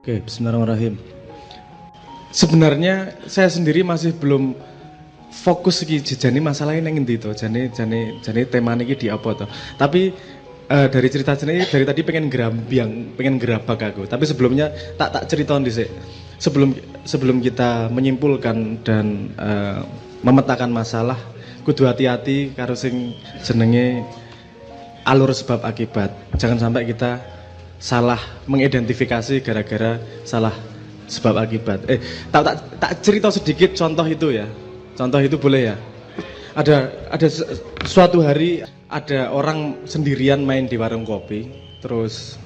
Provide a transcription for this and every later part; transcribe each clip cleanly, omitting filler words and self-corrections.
Oke, bismillahirrahmanirrahim. Sebenarnya saya sendiri masih belum fokus iki jane masalah ini ngendi to. Jane tema niki di apa to. Tapi dari cerita sini dari tadi pengen gerambiang, pengen gerabak aku. Tapi sebelumnya tak cerita dhisik. Sebelum kita menyimpulkan dan memetakan masalah, kudu hati-hati karo sing jenenge alur sebab akibat. Jangan sampai kita salah mengidentifikasi gara-gara salah sebab akibat. Tak cerita sedikit contoh itu ya. Contoh itu boleh ya. Ada suatu hari ada orang sendirian main di warung kopi, terus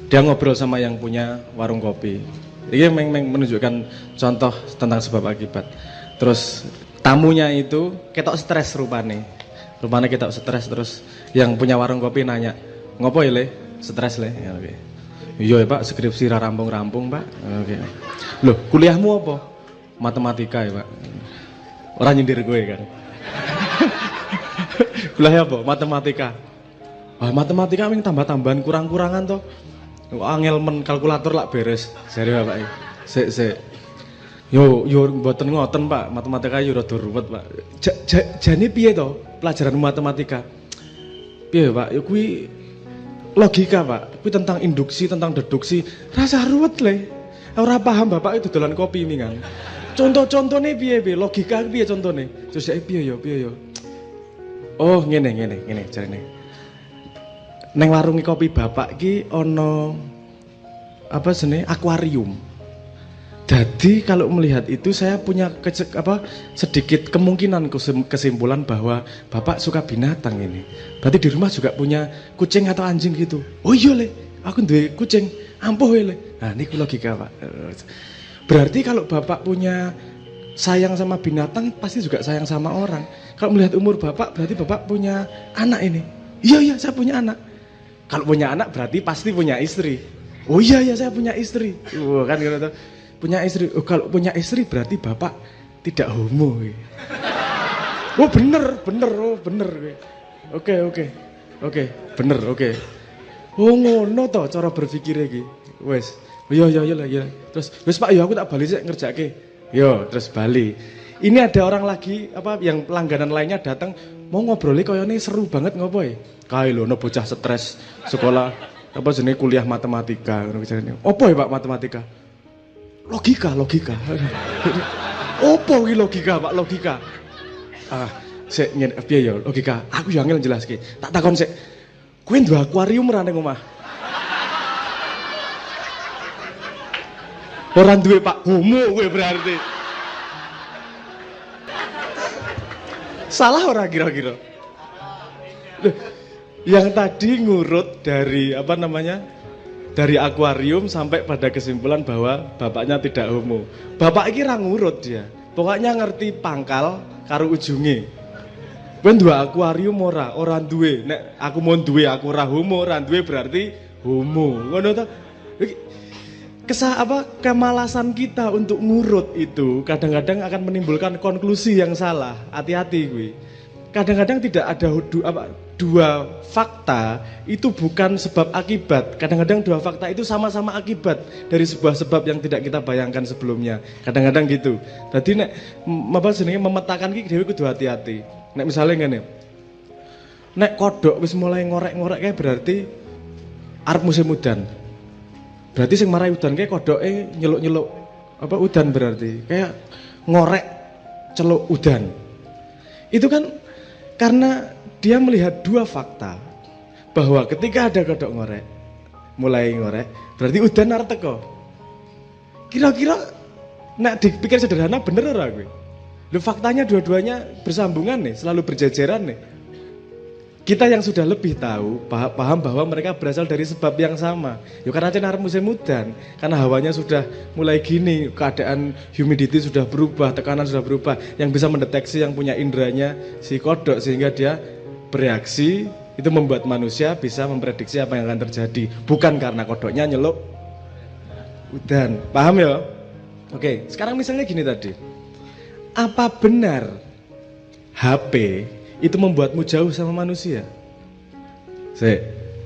dia ngobrol sama yang punya warung kopi. Ini menunjukkan contoh tentang sebab akibat. Terus tamunya itu ketok stres rupane ketok stres, terus yang punya warung kopi nanya, "Ngopo ya, Le? Stres Le?" Ya, oke. "Iya ya Pak, skripsi ra rampung-rampung Pak." Oke. "Loh, kuliahmu apa?" "Matematika ya Pak." Orang nyindir gue kan. "Kuliahnya apa?" "Matematika." "Ah, matematika ming tambah-tambahan kurang-kurangan toh. Angel men kalkulator lak beres." Jare Bapak iki. Sik. Yo mboten ngoten Pak, matematika yo rada ruwet Pak. Jane piye to pelajaran matematika? "Piye Pak, ya kuwi logika Pak, kuwi tentang induksi, tentang deduksi, rasa ruwet Le. Ora paham Bapak itu dolan kopi mingang. Contoh-contohnya piye logika piye contohnya?" Terus piye yo. "Oh, ngene jarene. Neng warung kopi Bapak ki ono apa jenenge akuarium. Jadi kalau melihat itu saya punya sedikit kemungkinan kesimpulan bahwa Bapak suka binatang ini. Berarti di rumah juga punya kucing atau anjing gitu." "Oh iya Le, aku duwe kucing, ampuh Le." Nah ini logika Pak. Berarti kalau Bapak punya sayang sama binatang, pasti juga sayang sama orang. Kalau melihat umur Bapak, berarti Bapak punya anak ini. Iya saya punya anak. Kalau punya anak berarti pasti punya istri. "Oh iya saya punya istri." Kan gitu. Punya istri. "Oh, kalau punya istri berarti Bapak tidak homo." "Oh bener. Oh bener." Oke, bener, oke. "Oh ngono toh cara berpikir iki." Wes. Iya. Terus wes Pak, aku tak bali sik ngerjake. Yo, terus bali. Ini ada orang lagi yang pelangganan lainnya datang mau ngobrolnya koyone seru banget ngopo ya. Kae lho ono bocah stres sekolah jenenge kuliah matematika ngono jarene. "Opo ya Pak matematika?" Logika. "Opo iki logika Pak, logika?" Sik ngene piye ya logika. Aku yo angel jelaske. Tak takon sik. "Kowe duwe akuarium ora ning omah?" "Ora duwe Pak, homo kowe berarti." Salah ora kira-kira? Yang tadi ngurut dari dari akuarium sampai pada kesimpulan bahwa bapaknya tidak homo. Bapak iki ra ngurut dia. Pokoknya ngerti pangkal karo ujunge. Kowe duwe akuarium ora duwe. Nek aku mau duwe aku ora homo, ora duwe berarti homo. Ngono to? Kemalasan kita untuk ngurut itu kadang-kadang akan menimbulkan konklusi yang salah. Hati-hati gue. Kadang-kadang tidak ada dua fakta itu bukan sebab akibat. Kadang-kadang dua fakta itu sama-sama akibat dari sebuah sebab yang tidak kita bayangkan sebelumnya. Kadang-kadang gitu. Tadi nek memetakan iki dhewe kudu hati-hati. Nek misalnya ngene. Nek kodok wis mulai ngorek-ngorek kayak berarti arep musim udan. Berarti sing marai udan kayak kodoke nyeluk-nyeluk udan berarti. Kayak ngorek celuk udan. Itu kan karena dia melihat dua fakta bahwa ketika ada kodok ngorek, mulai ngorek, berarti udan arep teko. Kira-kira nek dipikir sederhana bener ora kowe? Lho faktanya dua-duanya bersambungan nih, selalu berjajaran nih. Kita yang sudah lebih tahu, paham bahwa mereka berasal dari sebab yang sama. Ya karena arep musim udan, karena hawanya sudah mulai gini, keadaan humidity sudah berubah, tekanan sudah berubah, yang bisa mendeteksi yang punya indranya si kodok sehingga dia bereaksi, itu membuat manusia bisa memprediksi apa yang akan terjadi, bukan karena kodoknya nyeluk udan. Paham ya? Oke, sekarang misalnya gini tadi. Apa benar HP itu membuatmu jauh sama manusia?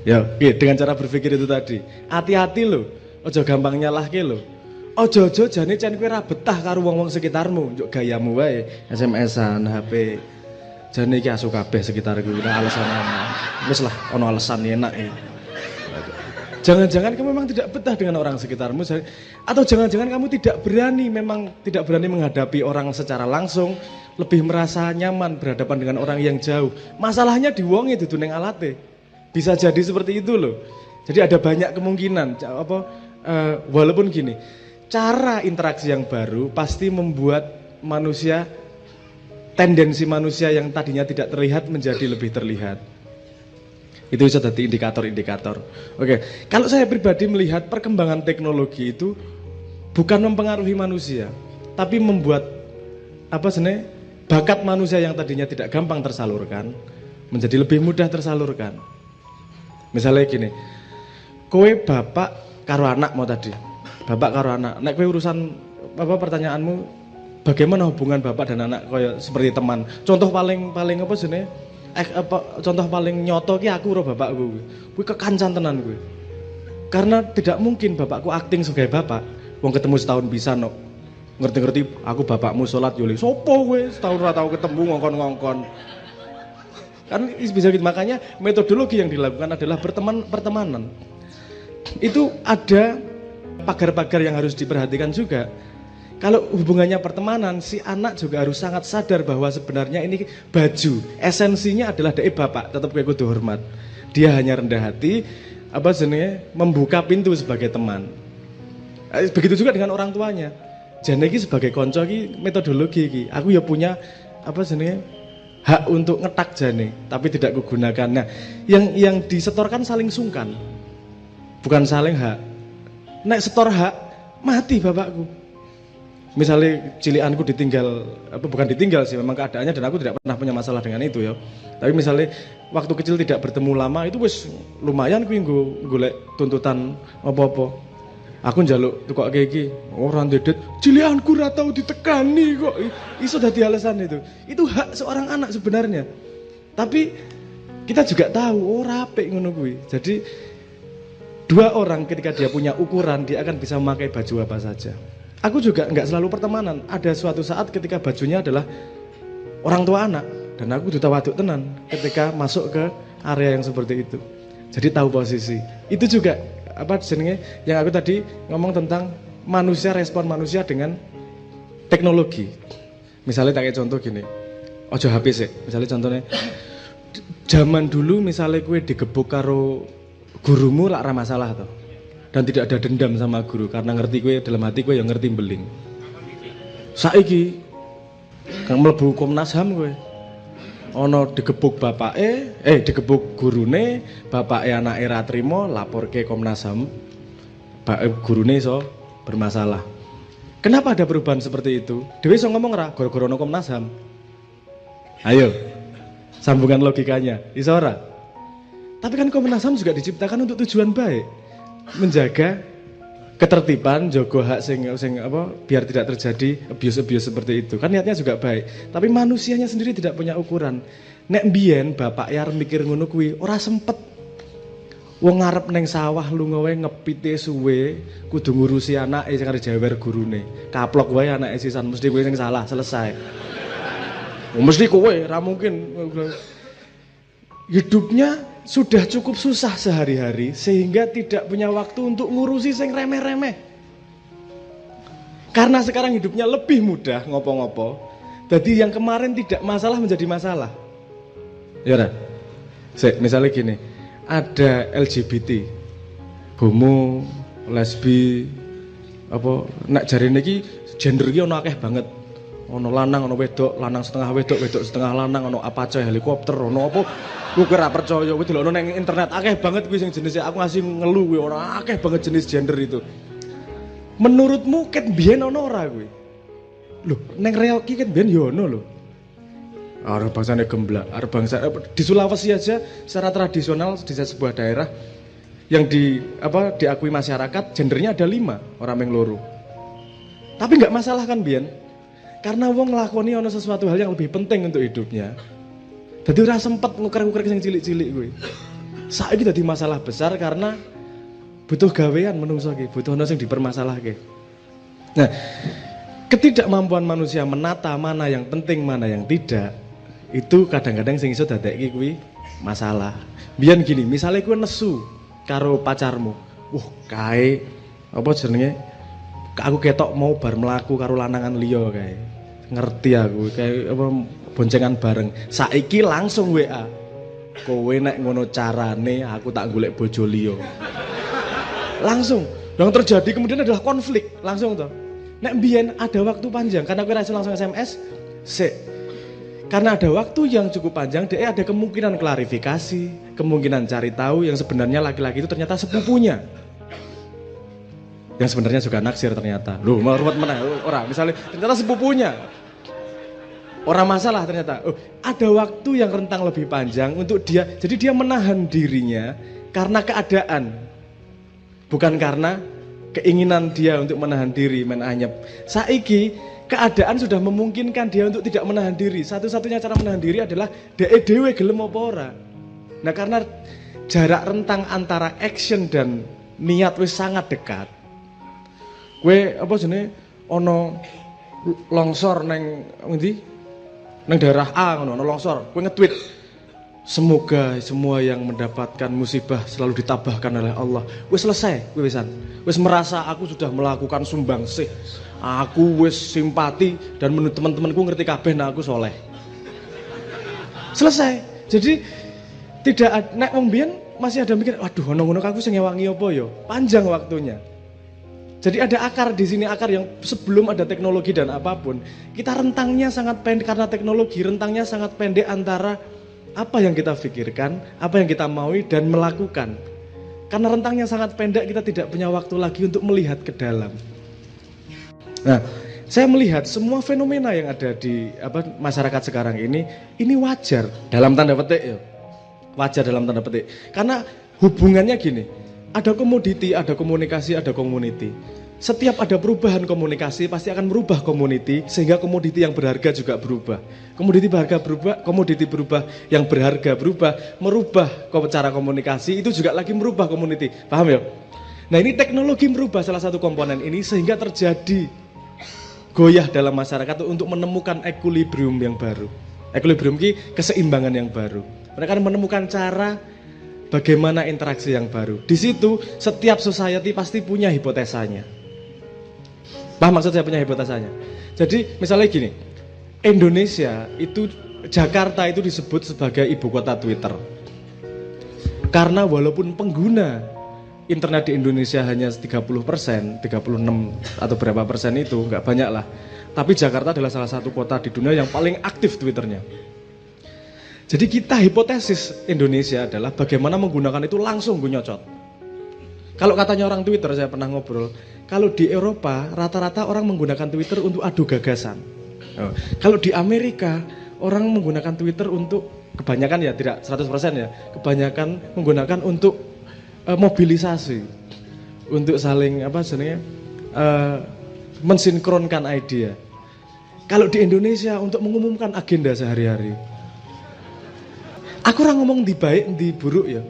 Ya, dengan cara berpikir itu tadi. Hati-hati loh. Ojo gampang nyalahke lho. Ojo-ojo jane cen kowe ra betah karo wong-wong sekitarmu, njuk gayamu wae, SMS-an, HP. Jane iki asu kabeh sekitarku, ora alasan ana. Wis lah, ono alasan enak ya. Jangan-jangan kamu memang tidak betah dengan orang sekitarmu, atau jangan-jangan kamu tidak berani menghadapi orang secara langsung, lebih merasa nyaman berhadapan dengan orang yang jauh. Masalahnya di wong itu neng alate. Bisa jadi seperti itu loh. Jadi ada banyak kemungkinan. Walaupun gini, cara interaksi yang baru pasti membuat manusia, tendensi manusia yang tadinya tidak terlihat menjadi lebih terlihat. Itu bisa jadi indikator-indikator. Oke, kalau saya pribadi melihat perkembangan teknologi itu bukan mempengaruhi manusia, tapi membuat bakat manusia yang tadinya tidak gampang tersalurkan menjadi lebih mudah tersalurkan. Misalnya gini, kowe bapak karo anak mau tadi, bapak karo anak. Nek kowe urusan pertanyaanmu, bagaimana hubungan bapak dan anak koyo seperti teman. Contoh paling contoh paling nyoto ki aku karo bapakku. Kuwi kekancan tenan kuwi. Karena tidak mungkin bapakku akting sebagai bapak. Wong ketemu setahun bisa no. Ngerti-ngerti aku bapakmu sholat yuli. Sopo kowe setahun ora tau ketemu ngongkon-ngongkon. Kan bisa gitu, makanya metodologi yang dilakukan adalah pertemanan. Itu ada pagar-pagar yang harus diperhatikan juga. Kalau hubungannya pertemanan, si anak juga harus sangat sadar bahwa sebenarnya ini baju, esensinya adalah dari bapak, tetap kayak kudu hormat. Dia hanya rendah hati, membuka pintu sebagai teman. Begitu juga dengan orang tuanya. Jane iki sebagai konco iki metodologi iki. Aku ya punya hak untuk ngetak jane, tapi tidak kugunakan. Nah, yang disetorkan saling sungkan. Bukan saling hak. Nek setor hak, mati bapakku. Misalnya cilianku ditinggal, bukan ditinggal sih, memang keadaannya dan aku tidak pernah punya masalah dengan itu ya. Tapi misalnya waktu kecil tidak bertemu lama, itu wis lumayan kuwi golek tuntutan apa-apa. Aku njaluk tukok iki, ora ndedet, cilianku ora tau ditekani kok. Iso dadi alasan itu. Itu hak seorang anak sebenarnya. Tapi kita juga tahu ora apik ngono kuwi. Jadi dua orang ketika dia punya ukuran, dia akan bisa memakai baju apa saja. Aku juga nggak selalu pertemanan. Ada suatu saat ketika bajunya adalah orang tua anak, dan aku duta waduk tenan ketika masuk ke area yang seperti itu. Jadi tahu posisi. Itu juga yang aku tadi ngomong tentang manusia, respon manusia dengan teknologi. Misalnya tak kayak contoh gini, ojo HP sih. Misalnya contohnya, zaman dulu misalnya kue digebuk karo gurumu lah ra masalah toh. Dan tidak ada dendam sama guru karena ngerti kue dalam hati kue yang ngerti beling. Saiki kang mlebu Komnas HAM kue. Ono digebuk digebuk gurune, bapake anake ra trimo laporke Komnas HAM. Gurune iso bermasalah. Kenapa ada perubahan seperti itu? Dewe iso ngomong ra gara-gara ono Komnas HAM. Ayo. Sambungan logikanya, iso ora? Tapi kan Komnas HAM juga diciptakan untuk tujuan baik. Menjaga ketertiban, jogo hak biar tidak terjadi abuse seperti itu. Kan niatnya juga baik, tapi manusianya sendiri tidak punya ukuran. Nek mbiyen bapak yar mikir ngono kuwi ora sempet. Wong ngarep neng sawah lunga wae ngepite suwe, kudu ngurusi anake sing arep jawer gurune. Kaplok wae anake sisan mesti kowe sing salah, selesai. Mesti kowe, ora mungkin. Hidupnya sudah cukup susah sehari-hari sehingga tidak punya waktu untuk ngurusi sing remeh-remeh. Karena sekarang hidupnya lebih mudah ngopo-ngopo. Jadi yang kemarin tidak masalah menjadi masalah. Ya kan? Misalnya gini, ada LGBT, homo, lesbi, nak jarine iki gender iki ono akeh banget. Ono lanang, ono wedok, lanang setengah wedok, wedok setengah lanang, ono apa aja helikopter, ono apa? Gue kira percaya, gue delokno nang internet akeh banget gue sing jenisnya. Aku ngasih ngeluh gue ora akeh banget jenis gender itu. Menurutmu ket biyen ono ora gue? Loh, neng real ki ket biyen yo ono lho. Arep bangsane gemblak, arep bangsa di Sulawesi aja secara tradisional di sebuah daerah yang diakui masyarakat gendernya ada 5, orang yang loro. Tapi nggak masalah kan biyen? Karena wong nglakoni ono sesuatu hal yang lebih penting untuk hidupnya. Jadi ora sempet nguker-nguker sing cilik-cilik kuwi. Saiki dadi masalah besar karena butuh gawean menungso iki, butuh ono sing dipermasalahke. Nah, ketidakmampuan manusia menata mana yang penting, mana yang tidak, itu kadang-kadang sing iso dadekke kuwi masalah. Biyen gini, misalnya kuwi nesu karo pacarmu. Kae apa jenenge? Aku ketok mau bar mlaku karo lanangan liya kae. Ngerti aku kae apa boncengan bareng. Saiki langsung WA. Kowe nek ngono carane aku tak golek bojo liya. Langsung. Yang terjadi kemudian adalah konflik, langsung toh. Nek mbiyen ada waktu panjang karena kowe langsung SMS, karena ada waktu yang cukup panjang, dia ada kemungkinan klarifikasi, kemungkinan cari tahu yang sebenarnya laki-laki itu ternyata sepupunya. Yang sebenarnya juga naksir ternyata. Loh, mau ruwet mana? Orang misalnya ternyata sepupunya. Orang masalah ternyata. Ada waktu yang rentang lebih panjang untuk dia. Jadi dia menahan dirinya karena keadaan. Bukan karena keinginan dia untuk menahan diri, main anyep. Saiki keadaan sudah memungkinkan dia untuk tidak menahan diri. Satu-satunya cara menahan diri adalah dhewe gelem apa ora. Nah, karena jarak rentang antara action dan niat wis sangat dekat. Kowe apa jenenge ana longsor neng ngendi? Neng daerah A ngono, ana longsor. Kowe nge-tweet semoga semua yang mendapatkan musibah selalu ditabahkan oleh Allah. Wis selesai, kowe wisan. Wis merasa aku sudah melakukan sumbangsih. Aku wis simpati dan menurut teman-temanku ngerti kabeh nek aku soleh. Selesai. Jadi tidak nek wong biyen masih ada mikir, waduh ono ngono aku sing ngewangi apa ya? Panjang waktunya. Jadi ada akar di sini, akar yang sebelum ada teknologi dan apapun, kita rentangnya sangat pendek karena teknologi, rentangnya sangat pendek antara apa yang kita pikirkan, apa yang kita maui dan melakukan. Karena rentangnya sangat pendek, kita tidak punya waktu lagi untuk melihat ke dalam. Nah, saya melihat semua fenomena yang ada di masyarakat sekarang ini wajar dalam tanda petik ya. Wajar dalam tanda petik. Karena hubungannya gini, ada komoditi, ada komunikasi, ada community. Setiap ada perubahan komunikasi pasti akan merubah community sehingga komoditi yang berharga juga berubah. Komoditi berubah, yang berharga berubah, merubah cara komunikasi itu juga lagi merubah community. Paham ya? Nah, ini teknologi merubah salah satu komponen ini sehingga terjadi goyah dalam masyarakat untuk menemukan equilibrium yang baru. Equilibrium ini keseimbangan yang baru. Mereka menemukan cara bagaimana interaksi yang baru. Di situ setiap society pasti punya hipotesanya. Paham maksud saya punya hipotesanya? Jadi misalnya gini, Indonesia itu, Jakarta itu disebut sebagai ibu kota Twitter. Karena walaupun pengguna internet di Indonesia hanya 30%, 36 atau berapa persen itu, nggak banyak lah. Tapi Jakarta adalah salah satu kota di dunia yang paling aktif Twitternya. Jadi kita hipotesis Indonesia adalah bagaimana menggunakan itu langsung gue nyocot. Kalau katanya orang Twitter, saya pernah ngobrol, kalau di Eropa rata-rata orang menggunakan Twitter untuk adu gagasan. Kalau di Amerika orang menggunakan Twitter untuk, kebanyakan ya tidak 100% ya, kebanyakan menggunakan untuk mobilisasi, untuk saling mensinkronkan ide. Kalau di Indonesia untuk mengumumkan agenda sehari-hari. Aku orang ngomong di baik, di buruk ya.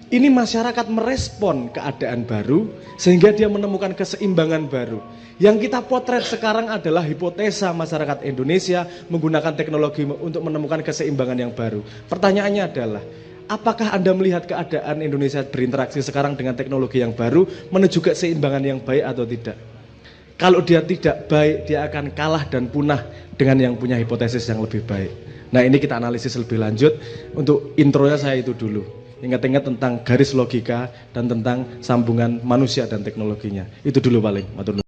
Ini masyarakat merespon keadaan baru sehingga dia menemukan keseimbangan baru. Yang kita potret sekarang adalah hipotesa masyarakat Indonesia menggunakan teknologi untuk menemukan keseimbangan yang baru. Pertanyaannya adalah, apakah Anda melihat keadaan Indonesia berinteraksi sekarang dengan teknologi yang baru menuju keseimbangan yang baik atau tidak? Kalau dia tidak baik, dia akan kalah dan punah dengan yang punya hipotesis yang lebih baik. Nah, ini kita analisis lebih lanjut. Untuk intronya saya itu dulu. Ingat-ingat tentang garis logika dan tentang sambungan manusia dan teknologinya. Itu dulu paling.